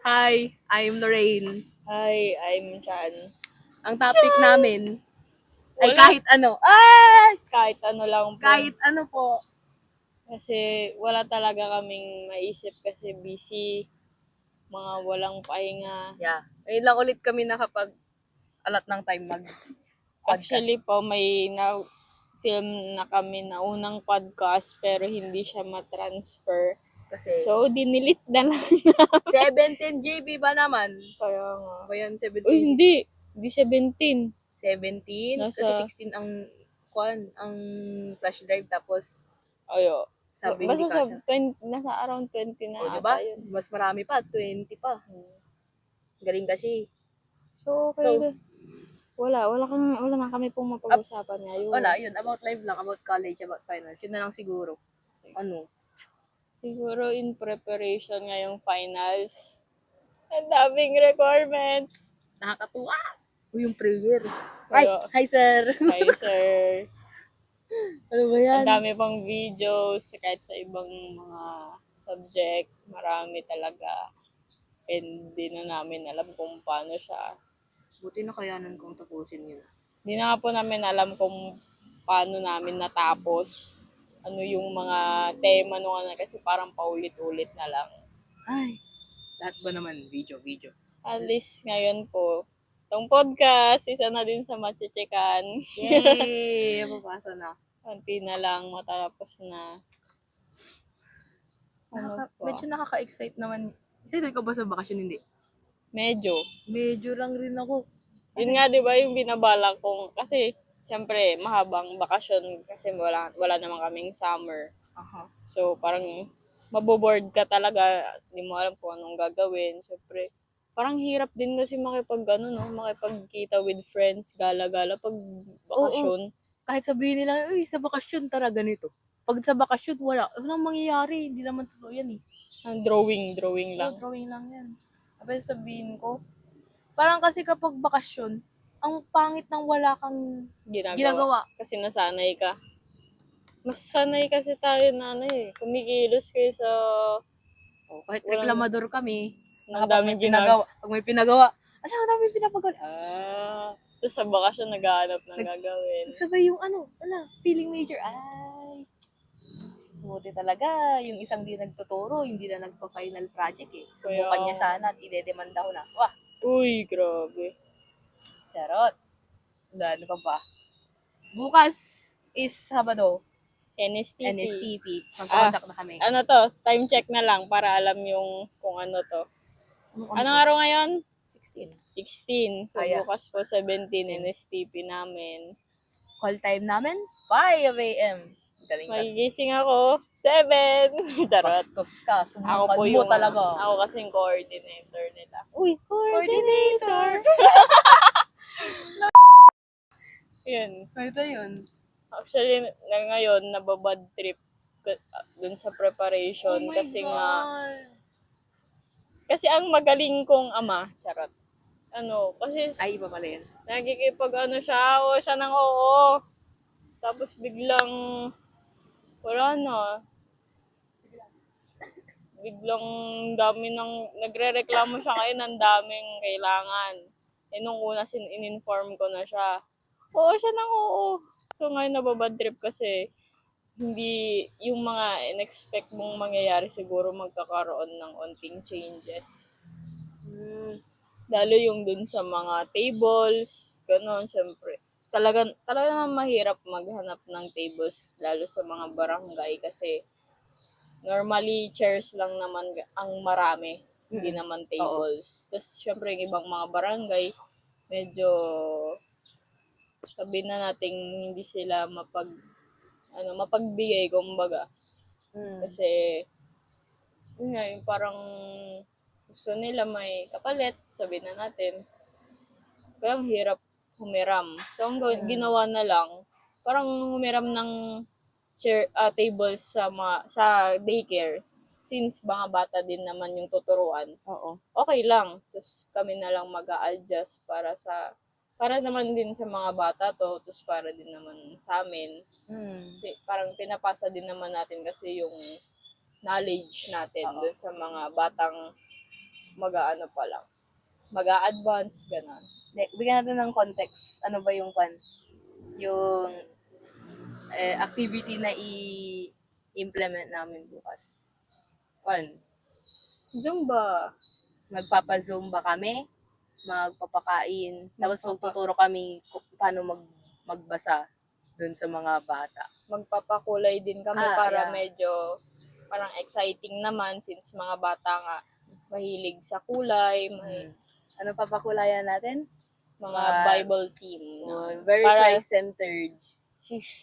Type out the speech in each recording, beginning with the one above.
Hi, I'm Lorraine. Hi, I'm Chan. Ang topic namin ay Wala, kahit ano. Ay! kahit ano lang po. Kahit ano po. Kasi wala talaga kaming maisip kasi busy, mga walang pahinga. Yeah. Ngayon lang ulit kami nakapag alat ng time mag-podcast. Actually po, may na-film na kami na unang podcast pero hindi siya matransfer. Kasi So, dinilit na lang. 17 GB ba naman? Kaya nga. Ba yan, 17 Uy, GB? hindi. Hindi 17. 17? Kasi Nasa, 16 ang flash drive tapos ayo. sabi hindi Basta sa kasha. 20, nasa around 20 na O, ata diba? yun. Mas marami pa, 20 pa. Galing kasi. So, So, wala na kami pong mapag-usapan ngayon. wala, yun. About life lang, about college, about finance. Yun na lang siguro. Ano? Siguro in preparation ngayong finals. Ang daming requirements. Nakakatuwa. Uy, yung prayer. Ay, Kaya, hi sir. hi sir. Ano ba Ang yan? dami pang videos kahit sa ibang mga subject. Marami talaga. And di na namin alam kung paano siya. Buti na kayanan kong tapusin yun. Di na nga po namin alam kung paano namin natapos. Ano yung mga tema nung ano kasi parang paulit-ulit na lang. Ay, lahat ba naman? Video. At least ngayon po, itong podcast, isa na din sa machichikan. Yay! Mapapasa na. Konti na lang, matapos na. Ano pa? Medyo nakaka-excite naman. Excited ka ba sa bakasyon? Hindi. Medyo. Medyo lang rin ako. Yun nga, di ba, yung binabalak kong, kasi, siyempre, mahabang bakasyon kasi wala naman kaming summer. Aha. So, parang, maboboard ka talaga, hindi mo alam kung anong gagawin. Siyempre, parang hirap din kasi makipagkita with friends, gala-gala pag bakasyon. Kahit sabihin nila, uy, sa bakasyon tara ganito. Pag sa bakasyon, walang mangyayari. Hindi naman totoo yan eh. Drawing lang. Drawing lang yan. Tapos sabihin ko, parang kasi kapag bakasyon, ang pangit ng wala kang ginagawa. Kasi nasanay ka. Mas sanay kasi tayo na kumikilos kayo sa Kahit walang- reklamador kami, ang pag may daming pinagawa, ang daming pinapagawa. Tapos sa bakasyon naghahanap ng gagawin. Nagsabay yung feeling major. Ay, buti talaga. Yung isang di nagtuturo, hindi na nagpa-final project eh. Subukan niya sana at idedemanda ko na. Wah, Uy, grabe. charot. Ano pa ba? Bukas is Sabado, NSTP. NSTP. Magkakontak na kami. Ano to? Time check na lang para alam yung kung ano to. Anong araw ngayon? 16. 16. So, Kaya. bukas po 17 NSTP namin. Call time namin, 5 a.m. Galing kasi. Magigising ako, 7. Charot. Bastos ka. Ako Subukan po mo yung, talaga. ako kasing coordinator nila. Uy, coordinator! Yun. Ito yun. Actually, ngayon, nababad trip dun sa preparation kasi nga, kasi ang magaling kong ama, charot. Kasi Ay, iba pala yun. nagkikipag siya ng oo. Tapos biglang, wala na. Biglang nagre-reklamo siya ngayon, ang daming kailangan. Nung una in-inform ko na siya. Oo, siya ng oo. So ngayon nababad trip kasi hindi yung mga in-expect mong mangyayari siguro magkakaroon ng onting changes. Lalo yung dun sa mga tables, gano'n, syempre. Talaga naman mahirap maghanap ng tables, lalo sa mga barangay kasi normally chairs lang naman ang marami, hindi naman tables. Tapos syempre yung ibang mga barangay, medyo sabi na nating hindi sila mapagbigay kumbaga. Kasi yun nga, yung parang gusto nila may kapalit, sabi na natin. Kaya ang hirap humiram. So, ang ginawa na lang, parang humiram ng tables sa daycare. Since mga bata din naman yung tuturuan, okay lang. Tapos kami na lang mag-a-adjust para naman din sa mga bata to, tapos para din naman sa amin. Kasi parang pinapasa din naman natin kasi yung knowledge natin dun sa mga batang mag-aano pa lang. Mag-a-advance, gano'n. Bigyan natin ng context. Ano ba yung yung activity na i-implement namin bukas? Zumba. Magpapa-zumba kami, magpapakain, tapos magtuturo kami kung paano magbasa dun sa mga bata. Magpapakulay din kami para yeah. medyo parang exciting naman since mga bata nga mahilig sa kulay, Ano papakulayan natin? mga Bible team. Very Para- Christ-centered.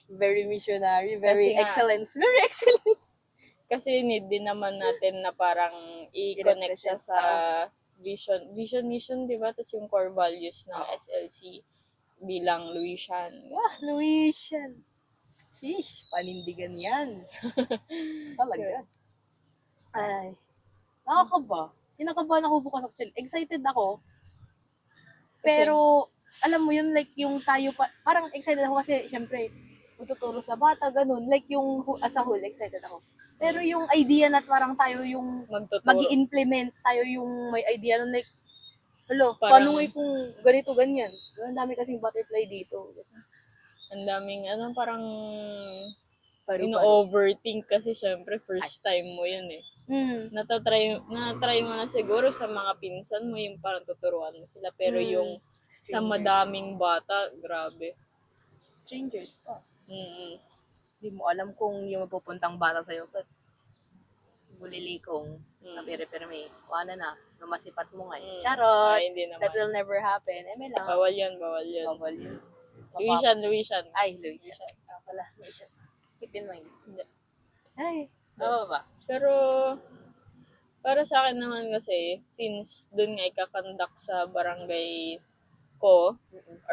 Very missionary, very Kasi nga- excellence. Very excellent. Kasi need din naman natin na parang i-connect siya sa vision, mission, di ba? Tapos yung core values ng SLC bilang Louisian. Louisian. Sheesh, panindigan yan. Talaga. Ay, nakakaba. Kinakabahan ako bukas actually. Excited ako. Pero, alam mo yun, like yung tayo pa, parang excited ako kasi syempre, magtuturo sa bata, ganun. Like yung as a whole, excited ako. Pero yung idea na parang tayo yung mag-i-implement, tayo yung may idea nun, like, paano nga kung ganito, ganyan? Ang dami kasing butterfly dito. Ang daming, parang ino-overthink kasi syempre first time mo yun eh. Natry mo na siguro sa mga pinsan mo yung parang tuturuan mo sila. Pero yung sa madaming bata, grabe. Strangers pa. Hindi mo alam kung yung mapupuntang bata sa'yo, but bulilikong, napire-pirme. Wala na, lumasipat mo nga. Charot! Hindi naman. That will never happen. May lang. Bawal yan. Louisian. Ay, Louisian. Pala, Louisian. Keep in mind. Ay, ba? Pero, para sa akin naman kasi, since dun nga ikakandak sa barangay ko,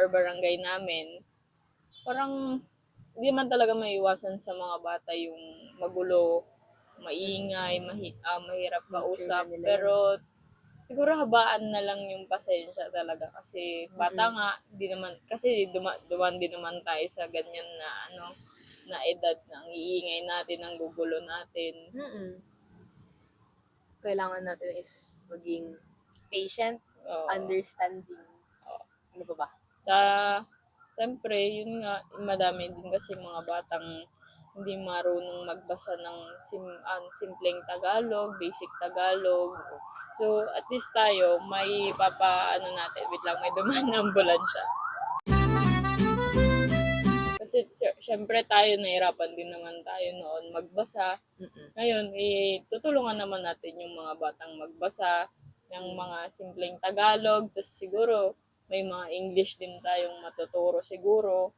or barangay namin, parang, hindi man talaga maiwasan sa mga bata yung magulo, maingay, mahirap kausap. Pero, siguro habaan na lang yung pasensya talaga kasi bata nga, di naman, kasi duman din naman tayo sa ganyan na na edad na ang iingay natin, ang gugulo natin. Kailangan natin is maging patient, understanding. Ano ba? Siyempre, yun nga, madami din kasi mga batang hindi marunong magbasa ng simpleng Tagalog, basic Tagalog. So, at least tayo, may natin, wait lang, may dumaan na ambulansya. Kasi syempre tayo, nahirapan din naman tayo noon magbasa. Ngayon, tutulungan naman natin yung mga batang magbasa ng mga simpleng Tagalog. Tapos siguro, may mga English din tayong matuturo siguro.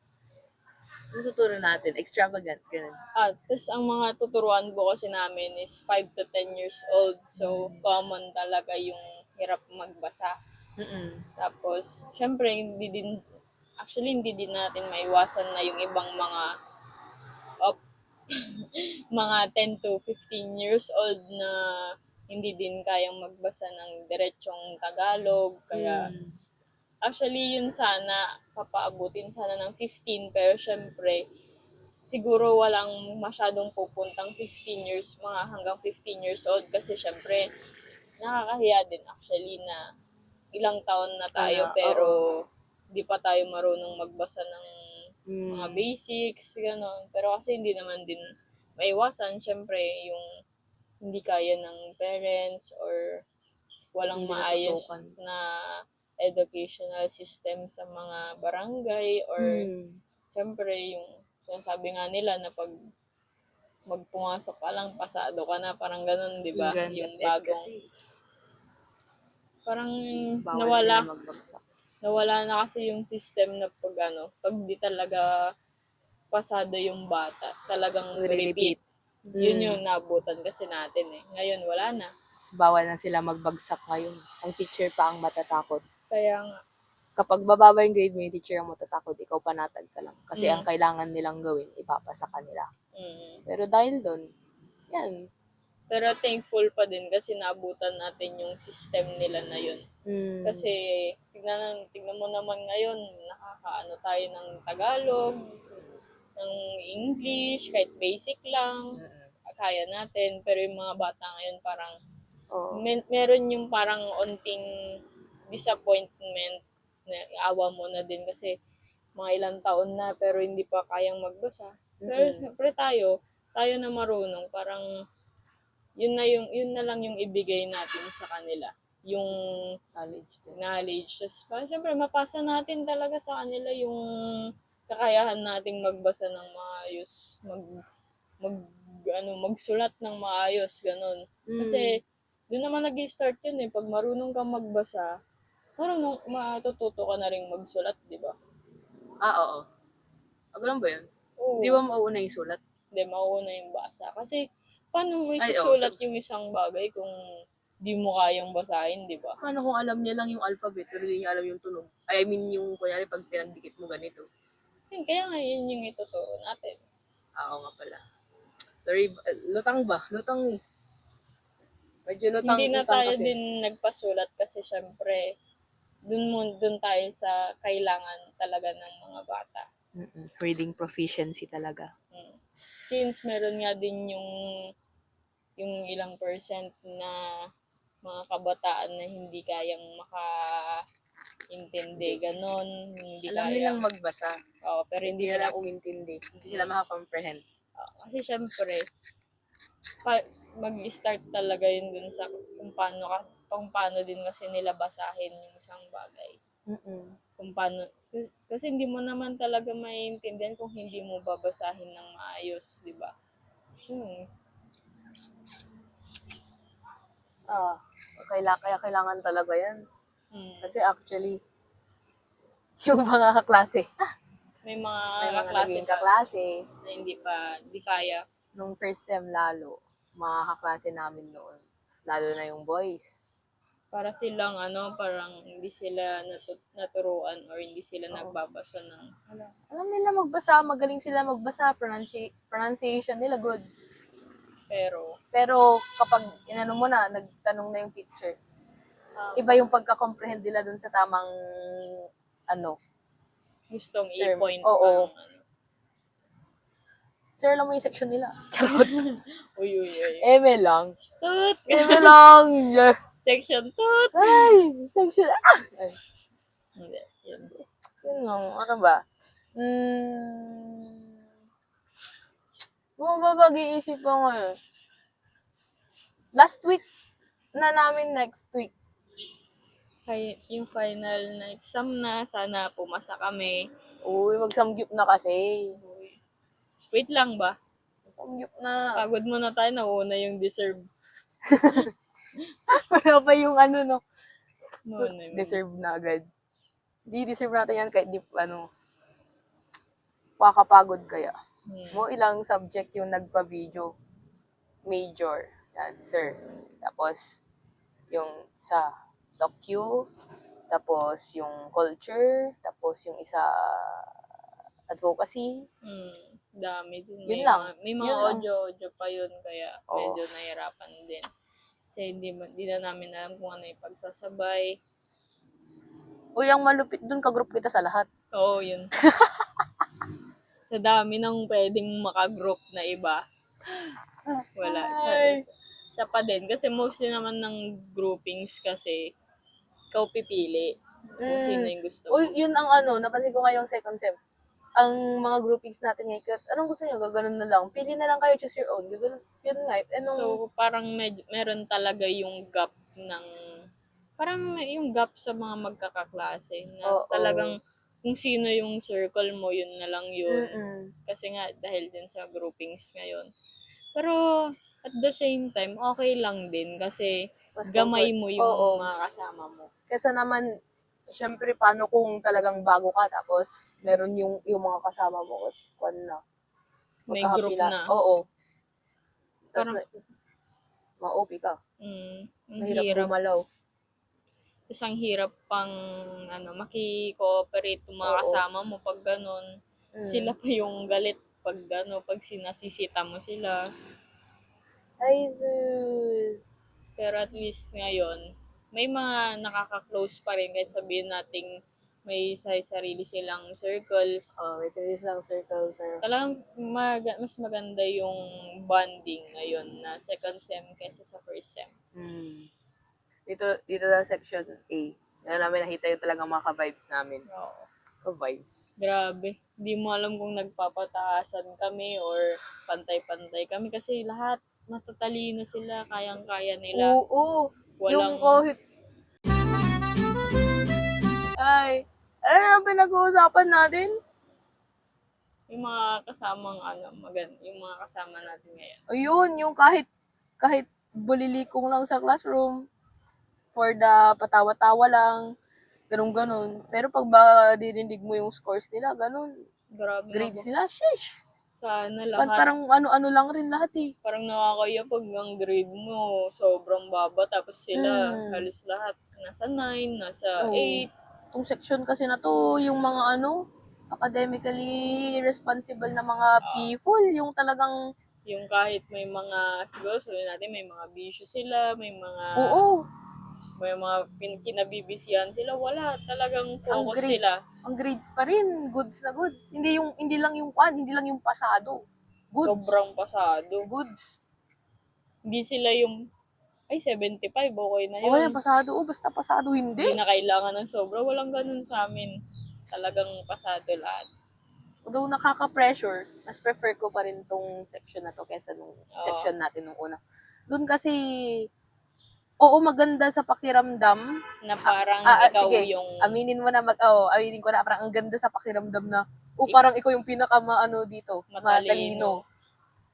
Tuturo natin, extravagant, ganun. Tapos ang mga tuturuan po kasi namin is 5 to 10 years old. So, common talaga yung hirap magbasa. Tapos, syempre, hindi din natin maiwasan na yung ibang mga mga 10 to 15 years old na hindi din kayang magbasa ng diretsong Tagalog. Kaya, actually, yun sana, papaabutin sana ng 15, pero syempre, siguro walang masyadong pupuntang 15 years, mga hanggang 15 years old, kasi syempre, nakakahiya din actually na ilang taon na tayo, pero di pa tayo marunong magbasa ng mga basics, gano'n. Pero kasi hindi naman din maiwasan, syempre, yung hindi kaya ng parents or walang maayos na educational system sa mga barangay or siyempre yung sinasabi nga nila na pag magpumasok ka lang, pasado ka na, parang ganun, di ba? Yung bagong parang nawala na kasi yung system na pag di talaga pasado yung bata, talagang repeat. Yun yung nabutan kasi natin eh. Ngayon, wala na. Bawal na sila magbagsak ngayon. Ang teacher pa ang matatakot. Kaya nga. Kapag bababa yung grade mo, yung teacher ang matatakot, ikaw panatag ka lang. Kasi ang kailangan nilang gawin, ipapasa ka nila. Pero dahil doon, yan. Pero thankful pa din kasi naabutan natin yung system nila na yun. Kasi tignan mo naman ngayon, nakakaano tayo ng Tagalog, ng English, kahit basic lang, kaya natin. Pero yung mga bata ngayon parang Oo. Meron yung parang onting disappointment na awa mo na din kasi mga ilang taon na pero hindi pa kayang magbasa. Pero syempre tayo na marunong, parang yun na lang yung ibigay natin sa kanila. Yung knowledge. Tapos parang syempre mapasa natin talaga sa kanila yung kakayahan nating magbasa ng maayos, mag magsulat ng maayos, ganun. Kasi doon naman nag-start yun eh. Pag marunong kang magbasa, parang matututo ka na rin magsulat, di ba? Oo. Ganun ba yun? Oo. Di ba mauuna yung sulat? Hindi, mauuna yung basa. Kasi, paano mo Ay, isusulat yung isang bagay kung di mo kayang basahin, di ba? Paano kung alam niya lang yung alphabet pero hindi niya alam yung tunog? I mean, yung kunyari pag pinagdikit mo ganito. Kaya nga yun yung ituturo natin. Oo nga pala. Sorry, lutang ba? Lutang. Medyo lutang Hindi na utang tayo kasi. din nagpasulat kasi syempre, dun tayo sa kailangan talaga ng mga bata. Reading proficiency talaga. Since meron nga din yung ilang percent na mga kabataan na hindi kayang makaintindi, ganon, hindi Alam kaya. nilang magbasa. Oo, pero Hindi nila umintindi. Hindi sila makakomprehend. kasi syempre, mag-start talaga yun dun sa kung paano din kasi nila basahin yung isang bagay. Kung paano, kasi hindi mo naman talaga maiintindihan kung hindi mo babasahin ng maayos, di ba? Kaya kailangan talaga yan. Kasi actually, yung mga kaklase, May mga may mga kaklase naging pa kaklase, na hindi kaya. nung first sem lalo, mga kaklase namin noon, lalo na yung boys. Para silang parang hindi sila naturuan or hindi sila nagbabasa ng Alam nila magbasa, magaling sila magbasa, pronunciation nila good. Pero kapag inano mo na, nagtanong na yung teacher, iba yung pagka-comprehend nila dun sa tamang gustong term. i-point. Oo. Parang, Sir, alam mo yung section nila. uy. Eme lang. Tut! Eme lang. Section tut! Ay, section. Ay, Hindi. Yun. yun lang. Ano ba? Ano ba pag-iisip ko ngayon? Last week na namin next week. Yung final na exam na, sana pumasa kami. Uy, mag-samgyup na kasi. Wait lang ba? Samgyup na. Pagod muna tayo, nauna yung deserve. Wala pa yung no. Nauna yung Deserve na agad. Di deserve natin yan kahit di, pakakapagod kaya. Mo ilang subject yung nagpa-video. Major. Yan, sir. Tapos, yung sa docu, tapos yung culture, tapos yung isa advocacy. Dami din. Yun lang. May mga Yun lang. audio pa yun, kaya medyo nahirapan din. Kasi hindi na namin alam kung ano yung pagsasabay. Uy, ang malupit dun, ka-group kita sa lahat. Oo, yun. Sa dami ng pwedeng makagroup na iba, wala. Sa pa din. Kasi mostly naman ng groupings kasi, ikaw pipili kung sino yung gusto mo. Uy, yun ang napansin ko ngayong second sem. Ang mga groupings natin ngayon, anong gusto niyo? Gaganon na lang. Pili na lang kayo, choose your own. Gaganon. Yun nga. So, parang meron talaga yung gap parang yung gap sa mga magkakaklase na talagang kung sino yung circle mo, yun na lang yun. Kasi nga, dahil din sa groupings ngayon. Pero, at the same time, okay lang din kasi gamay mo yung mga kasama mo. Kasi naman, syempre, paano kung talagang bago ka, tapos meron yung mga kasama mo, May group na. Oo. Parang, ma-OP ka. Mahirap gumalaw. Tapos ang hirap pang maki-cooperate yung mga kasama mo pag ganun. Sila pa yung galit pag pag sinasisita mo sila. Ay, sus. Pero at least ngayon, may mga nakaka-close pa rin kahit sabihin nating may sarili silang circles. May tulis lang circle. Pero, Talagang mas maganda yung bonding ngayon na second sem kaysa sa first sem. Dito sa section A, yan namin nakita yung talagang mga ka-vibes namin. Oo. Ka-vibes. Grabe. Hindi mo alam kung nagpapataasan kami or pantay-pantay kami kasi lahat matatalino sila, kayang-kaya nila. Oo. Walang Yung kahit... Ay, ano ang pinag-uusapan natin? yung mga kasamang yung mga kasama natin ngayon. Ayun, yung kahit bulilikong lang sa classroom, for the patawa-tawa lang, ganun-ganun. Pero pag ba dirinig mo yung scores nila, ganun, Grabe grades na nila, sheesh. sana lahat. Parang ano-ano lang rin lahat eh. Parang nakakaya pag ang grade mo sobrang baba tapos sila halos lahat nasa 9, nasa 8. Itong section kasi na to, yung mga academically responsible na mga people, yung talagang, Yung kahit may mga, siguro sabihin natin may mga bisyo sila, may oo, mga kinabibisihan sila, wala. Talagang ang focus grades, sila. ang grades pa rin, goods na goods. Hindi lang yung pasado. Goods. Sobrang pasado. Goods. Hindi sila yung, 75, okay na Oo, yun. yung pasado. Basta pasado, hindi. Hindi na kailangan ng sobra. Walang ganun sa amin. Talagang pasado lahat. Although nakaka-pressure, mas prefer ko pa rin tong section na to kesa nung section natin nung una. Doon kasi, oo, maganda sa pakiramdam. Na parang ikaw Sige, yung... aminin ko na, parang ang ganda sa pakiramdam na, parang ikaw yung dito, matalino.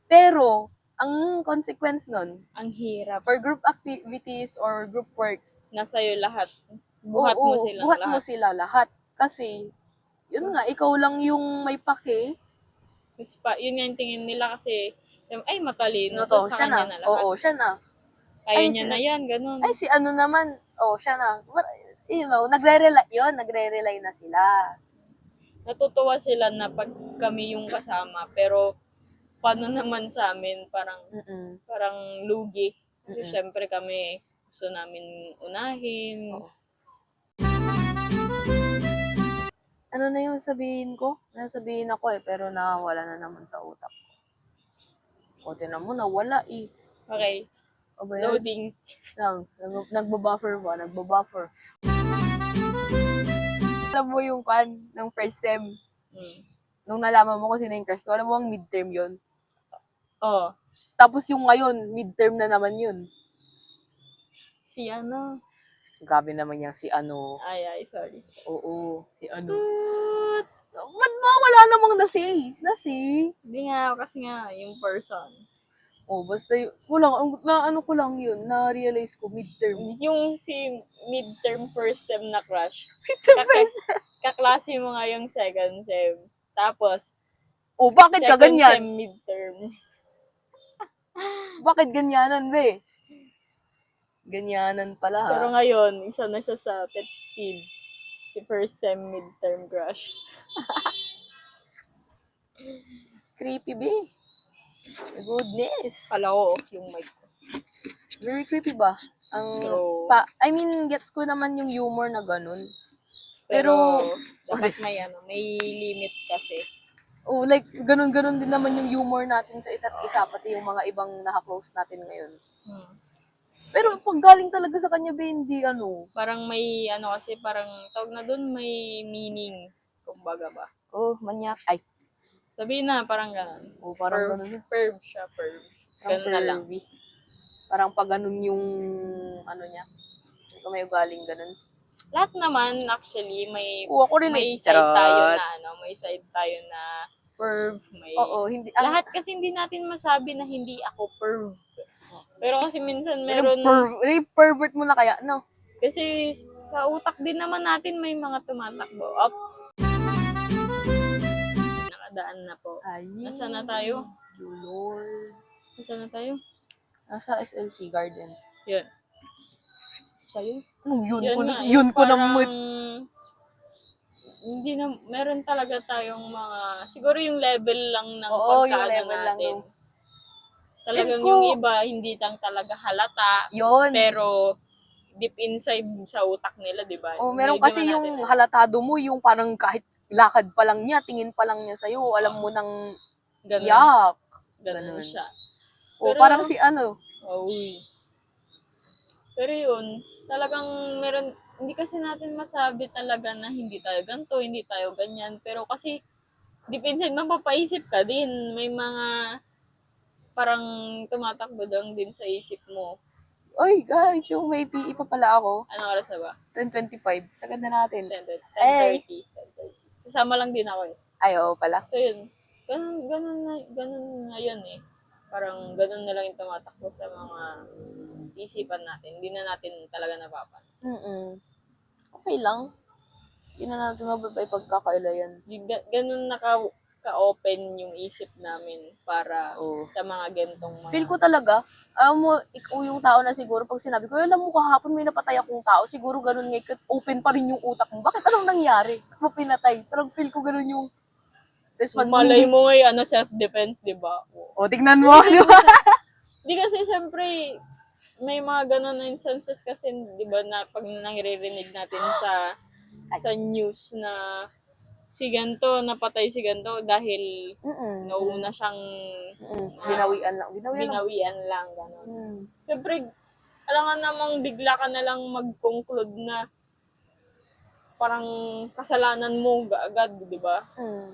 Pero, ang consequence nun, ang hirap. for group activities or group works, Nasa'yo lahat. Buhat mo silang buhat lahat. mo sila lahat. Kasi, yun nga, ikaw lang yung may pake. Yun nga yung tingin nila kasi, ay matalino to, to, sa siya kanya na lahat. Oo, siya na. Kaya niya na yan, ganun. Ay, si ano naman, siya na. Nagre-rely na sila. Natutuwa sila na pag kami yung kasama, pero paano naman sa amin, parang lugi. Kasi syempre kami, gusto namin unahin. Oo. Ano na yung sabihin ko? Nasabihin ako pero nawala na naman sa utak. Tinan mo, nawala eh. Okay. Loading. Nagbabuffer ba? Nagbabuffer. Alam mo yung ng first sem. Nung nalaman mo kung sino yung crush ko, alam mo ang midterm yun? Oo. Tapos yung ngayon, midterm na naman yun. Si ano? Grabe naman yung si ano. Ay, sorry. Oo, si ano. Ba't ba wala namang na-say? Na-say? Hindi nga, kasi nga, yung person. Basta ano ko lang yun, na-realize ko, midterm. Yung si midterm first sem na crush. Kaklase mo nga yung second sem. Tapos, bakit ka second ganyan? sem midterm. Bakit ganyanan, be? Ganyanan pala, ha? Pero ngayon, isa na siya sa pet peeve. Si first sem midterm crush. Creepy, be. Goodness. Kala ko off yung mic ko. Very creepy ba? I mean, gets ko naman yung humor na ganun. Pero dapat may limit kasi. Like, ganun-ganun din naman yung humor natin sa isa't isa, pati yung mga ibang naka-close natin ngayon. Pero pag galing talaga sa kanya, be, hindi Parang may, kasi parang, tawag na dun, may meaning. Kumbaga ba? Manyak. Ay. Sabihin na, parang gano'n. Parang gano'n. Perv siya, perv. Ganun na lang. Parang pag ganun yung, niya. Ito may ugaling ganun. Lahat naman, actually, may side tayo na, may side tayo na perv. Hindi. Lahat kasi hindi natin masabi na hindi ako perv. Pero kasi minsan meron... Pervert mo na kaya, no? Kasi sa utak din naman natin may mga tumatakbo. Up. Nakadaan na po. Nasaan na tayo? Lord. Nasaan na tayo? Nasa SLC Garden. Yun. Sa'yo? Yun ko naman. Hindi na, meron talaga tayong mga, siguro yung level lang ng pagkaano natin. Talagang yung iba, hindi lang talaga halata. Yun. Pero, deep inside sa utak nila, di ba? Oh, meron Hindi kasi naman yung natin alam. halatado mo, yung parang kahit lakad pa lang niya, tingin pa lang niya sa'yo, alam mo nang Ganun. iyak. Ganun Ganun. siya. O, Pero- parang si ano, Uy. Pero yun, talagang meron, hindi kasi natin masabi talaga na hindi tayo ganito, hindi tayo ganyan. Pero kasi, deep inside, mapapaisip ka din. May mga parang tumatakbo lang din sa isip mo. oy guys, yung may PE pa pala ako, Anong oras na ba? 10:25, sagad na natin. 10:30. 10:30. Sasama lang din ako eh. Ay, oo pala. So yun, ganun na yun eh. Parang ganun na lang yung tumatakbo sa mga isipan natin. Hindi na natin talaga napapansin. Okay lang. Hindi na natin mababay pagkakailayan. Ganun ka-open yung isip namin para Oo. sa mga gentong mga... Feel ko talaga, mo, ikaw yung tao na siguro pag sinabi ko, alam mo kahapon may napatay akong tao, siguro ganun nga, open pa rin yung utak mo. Bakit anong nangyari? Bakit mo pinatay? Parang feel ko ganun yung Malay mo ngay, self-defense, di ba? O, tignan mo, di ba? Di kasi, siyempre, may mga ganun na instances kasi, di ba, na pag naririnig natin sa news na si ganto, napatay si ganto dahil nauna siyang binawian lang, gano'n. Siyempre, alangan namang bigla ka na lang mag-conclude na parang kasalanan mo agad, di ba?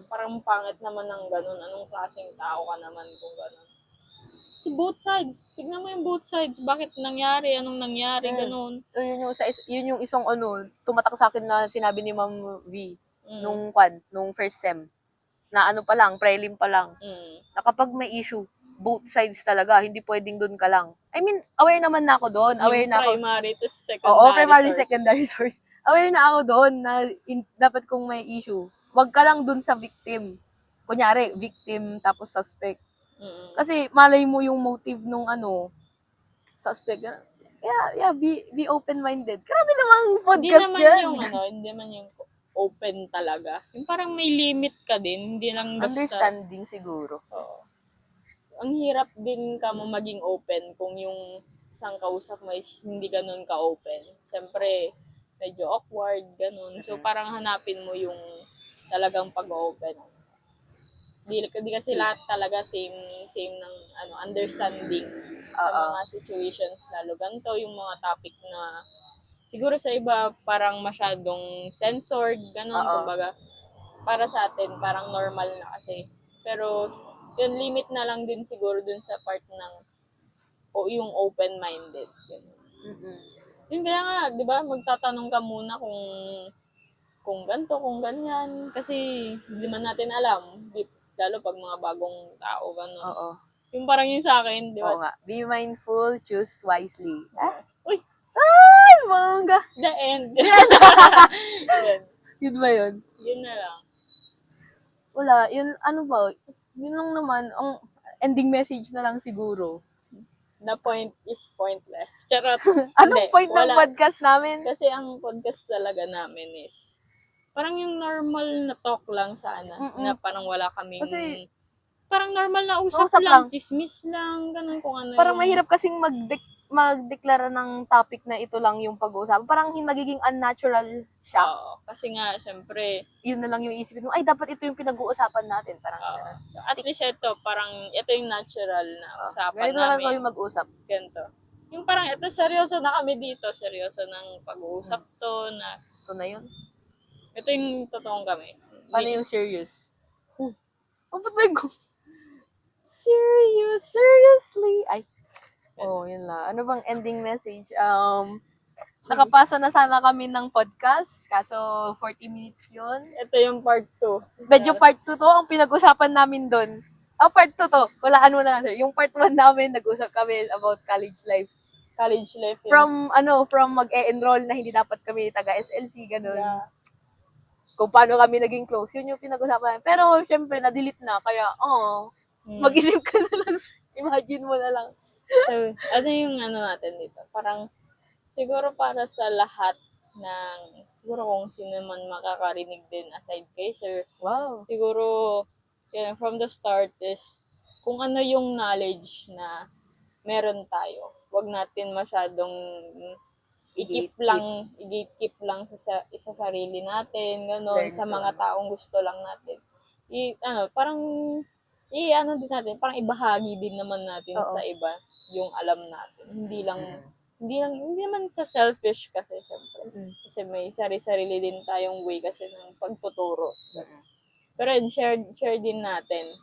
Parang pangit naman ng ganun. Anong klaseng tao ka naman kung ganun? Kasi both sides. Tignan mo yung both sides. Bakit nangyari? Anong nangyari? Ganun. Yun yung isang tumatak sa akin na sinabi ni Ma'am V nung first sem. Na ano pa lang, prelim pa lang. Na kapag may issue, both sides talaga, hindi pwedeng doon ka lang. I mean, aware naman na ako doon. Aware Yung na ako. primary to secondary Oo, primary, source. secondary source. Aware na ako doon na dapat kung may issue, wag ka lang doon sa victim. Kunyari, victim tapos suspect. Kasi malay mo yung motive nung suspect. Yeah, be open-minded. Grabe namang podcast Hindi naman yan. hindi naman yung open talaga. Yung parang may limit ka din, hindi lang basta... Understanding siguro. Oo. Ang hirap din ka mo maging open kung yung isang kausap mo is hindi ganun ka-open. Siyempre, medyo awkward, ganun. So, parang hanapin mo yung talagang pag-open. Di kasi lahat talaga same ng understanding sa mga situations, lalo ganito yung mga topic na siguro sa iba parang masyadong censored, ganun, kumbaga para sa atin parang normal na kasi. Pero yun, limit na lang din siguro dun sa part ng yung open-minded. Yun kaya nga, di ba, magtatanong ka muna kung ganito, kung ganyan. Kasi hindi man natin alam. Lalo pag mga bagong tao, gano'n. Oo. Yung parang yung sa akin, di ba? Oo nga. Be mindful, choose wisely. Uy! Ay, mangga! The end. Yan. Yun ba yun? Yun na lang. Wala. Yun, yun lang naman. Ang ending message na lang siguro. The point is pointless. Charot. Anong Hindi, point ng wala. podcast namin? Kasi ang podcast talaga namin is parang yung normal na talk lang sana. Na parang wala kaming... Kasi, parang normal na usap usap lang. Chismis lang, ganun kung ano Parang yung... mahirap kasing magdeklara ng topic na ito lang yung pag-uusapan. Parang nagiging unnatural siya. Oo, kasi nga, syempre... Yun na lang yung isipin mo, ay, dapat ito yung pinag-uusapan natin. Parang ganun. So, at least ito, parang ito yung natural na usapan ganito na lang namin. kami mag-usap. Ganito. Yung parang ito, seryoso na kami dito. Seryoso ng pag-uusap to na... Ito na yun. Ito yung totoong kami. Paano yung serious? Oh, ba't may Serious? Seriously? Ay. Yun lang. Ano bang ending message? Nakapasa na sana kami ng podcast. Kaso, 40 minutes yun. Ito yung part 2. Medyo part 2 to, ang pinag-usapan namin doon. Part 2 to. Walaan mo na, sir. Yung part 1 namin, nag-usap kami about college life. College life yun. From mag-e-enroll na hindi dapat kami taga-SLC, ganun. Yeah. Kung paano kami naging close. Yun yung pinag-usapan. Pero, syempre, na-delete na. Kaya, mag-isip ka na lang. Imagine mo na lang. So, ano yung natin dito? Parang, siguro para sa lahat ng, siguro kung sino man makakarinig din aside kay sir. Wow. Siguro, yun, from the start is, kung ano yung knowledge na meron tayo. Huwag natin masyadong i-gatekeep lang sa sarili natin, gano'n, Learn sa to, mga taong gusto lang natin. Parang din natin, parang ibahagi din naman natin Oo. sa iba yung alam natin. Hindi naman sa selfish kasi syempre. Kasi may sarili-sarili din tayong way kasi ng pagtuturo. Pero yun, share din natin.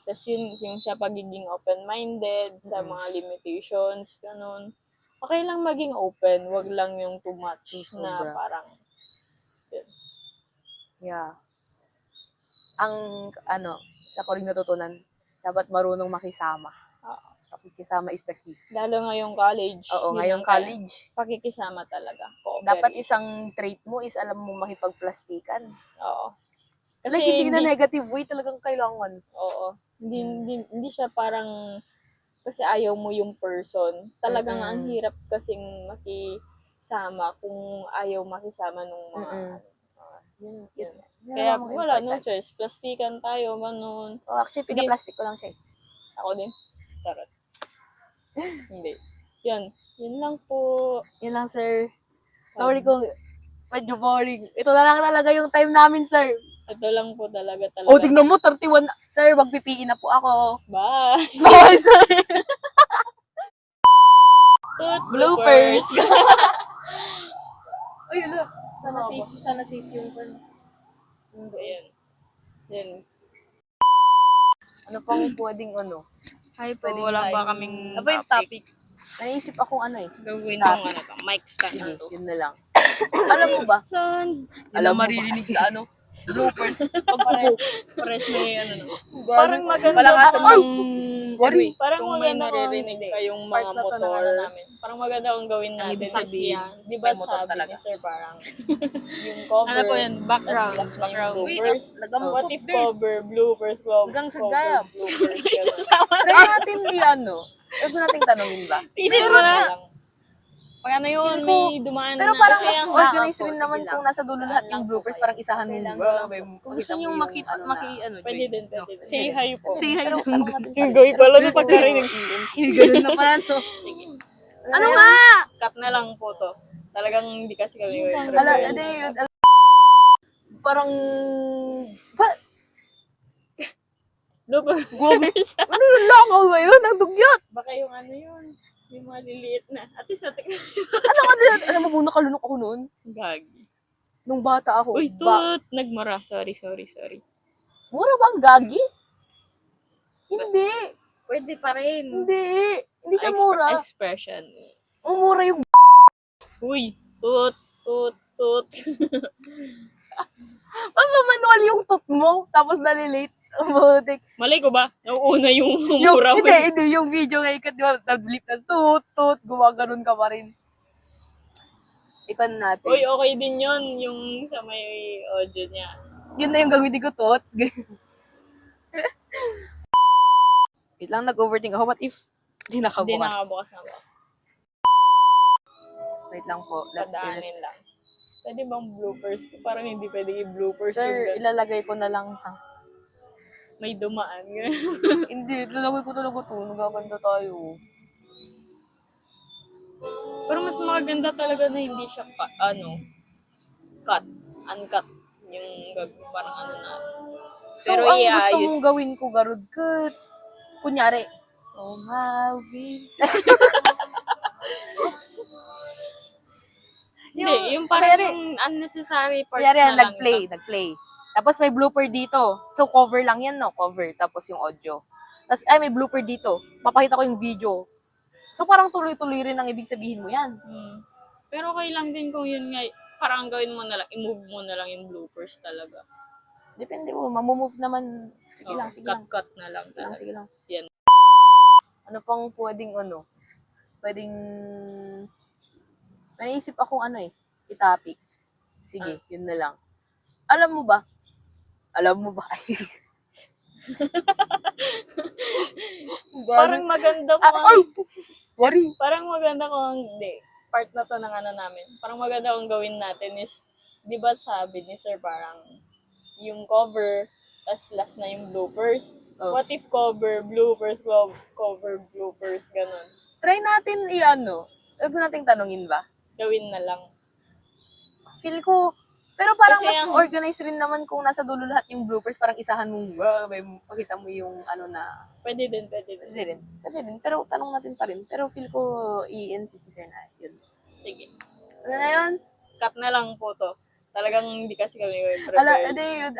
Tapos yung sa pagiging open-minded, sa mga limitations, ganun. Okay lang maging open, wag lang yung too much na Sobra. parang, yun. Yeah. Ang, sa ko rin natutunan, dapat marunong makisama. Pakikisama is the key. Lalo ngayong college. Oo, yun ngayong ang kaya. college. Pakikisama talaga. Dapat Cooperate. isang trait mo is alam mo makipagplastikan. Oo. Like, hindi na negative way talagang kailangan. Oo. Hindi siya parang kasi ayaw mo yung person. Talagang ang hirap kasing makisama kung ayaw makisama nung mga yun. Kaya wala, no choice. Plastikan tayo, ganun. Oh, actually, pinaplastic ko lang siya. Ako din. Charot. Hindi. Yun lang po. Yun lang, sir. Sorry kung medyo boring. Ito na lang talaga yung time namin, sir. Ito lang po talaga. Oh, tingnan mo, 31. Sir, magpipiin na po ako. Bye! Bye, sir. Bloopers! Uy, sana safe yung Ayan. Yan. Ano pang pwedeng Hi po, Pwedeng wala tayo- pa kaming Ano ba yung topic? Naisip akong Gawin tong mic stand na Sige, to. yun na lang. Alam mo ba? Stand. Alam mo maririnig sa bloopers. Pares may no. Parang maganda. Palakasan ng... Parang Kung may maganda naririnig kayong part mga na to ng motor. namin. Parang maganda kung gawin Ang natin. ibig sabihin, Di ba may motor sabi talaga. ni Sir parang yung cover. Ano po yun? Background. tas last na yung bloopers. Nagamukot What if this. cover, bloopers, Hanggang sa gaya. bloopers. Try natin Huwag natin tanongin ba? Isip mo na. Pag ano yun, may dumaan Pero na. parang Kasi mas ang organized ako, rin sige naman lang. kung nasa dulo lahat yung bloopers, parang isahan mo Kailangan yung lang. may Kung gusto nyo pwede din. Say hi po. Say hi lang. Yung gawin pala na pagkarinig. Ganun na pala to. Sige. Ano nga? Cut na lang po to. Talagang hindi kasi kami gawin. Parang... Bloopers. Ano lang ako ba yun? Ang dugyot! Baka yung ano yun. Yung mga liliit na. At least natin. Alam mo, nakalunok ako noon. Gagi. Nung bata ako. Uy, tut! Nagmara. Sorry. Mura ba ang gagi? Hindi. Pwede pa rin. Hindi siya mura. Expression. Mura yung Uy, tut. manual yung tut mo, tapos nalilate. Umutik. Malay ko ba? Nauuna yung mura mo. Hindi. Yung video ngayon ka, di ba, nag-blip na tut, gumaganon ka pa rin. Ikan natin. Uy, okay din yun. Yung sa may audio niya. Yun na yung gagawin ko, tut. Wait lang, nag-overthink ako. What if hindi Hindi nakabukas? nakabukas na boss. Wait lang po. Let's Padaanin lang. Pwede bang bloopers? Parang hindi pwede i-bloopers Sir, yung ilalagay ko na lang, ha? may dumaan. Hindi, ilalagay ko talaga to. Nagaganda tayo. Pero mas maganda talaga na hindi siya uncut. Yung parang ano na. So, Pero ang gusto iayos. mong gawin ko, Garud, kunyari, oh, Malvin. Hindi, yung parang yung unnecessary parts Kunyari, na lang. nag-play. Tapos may blooper dito. So, cover lang yan, no? Cover. Tapos yung audio. Tapos, may blooper dito. Papakita ko yung video. So, parang tuloy-tuloy rin ang ibig sabihin mo yan. Pero okay lang din kung yun nga, parang gawin mo na lang, i-move mo na lang yung bloopers talaga. Depende mo. Mamumove naman. Sige lang. Cut na lang talaga. Sige lang. Yan. Ano pang pwedeng Pwedeng... May naisip akong i-topic. Sige, yun na lang. Alam mo ba? Parang maganda Parang maganda kung hindi. Part na to ng namin. Parang maganda kung gawin natin is, di ba sabi ni Sir parang yung cover, tas last na yung bloopers. Oh. What if cover, bloopers, ganun. try natin Huwag nating tanungin ba? gawin na lang. Feel ko, pero parang Kasi mas ang- organized rin naman kung nasa dulo lahat yung bloopers, parang isahan mo, may pakita mo yung ano na, Pwede din. pwede din, pero tanong natin pa rin. Pero feel ko, i-insist ni Sir na, yun. Sige. Ano na yun? Cut na lang po to. Talagang hindi kasi kami Ala, prepared. hindi, yun,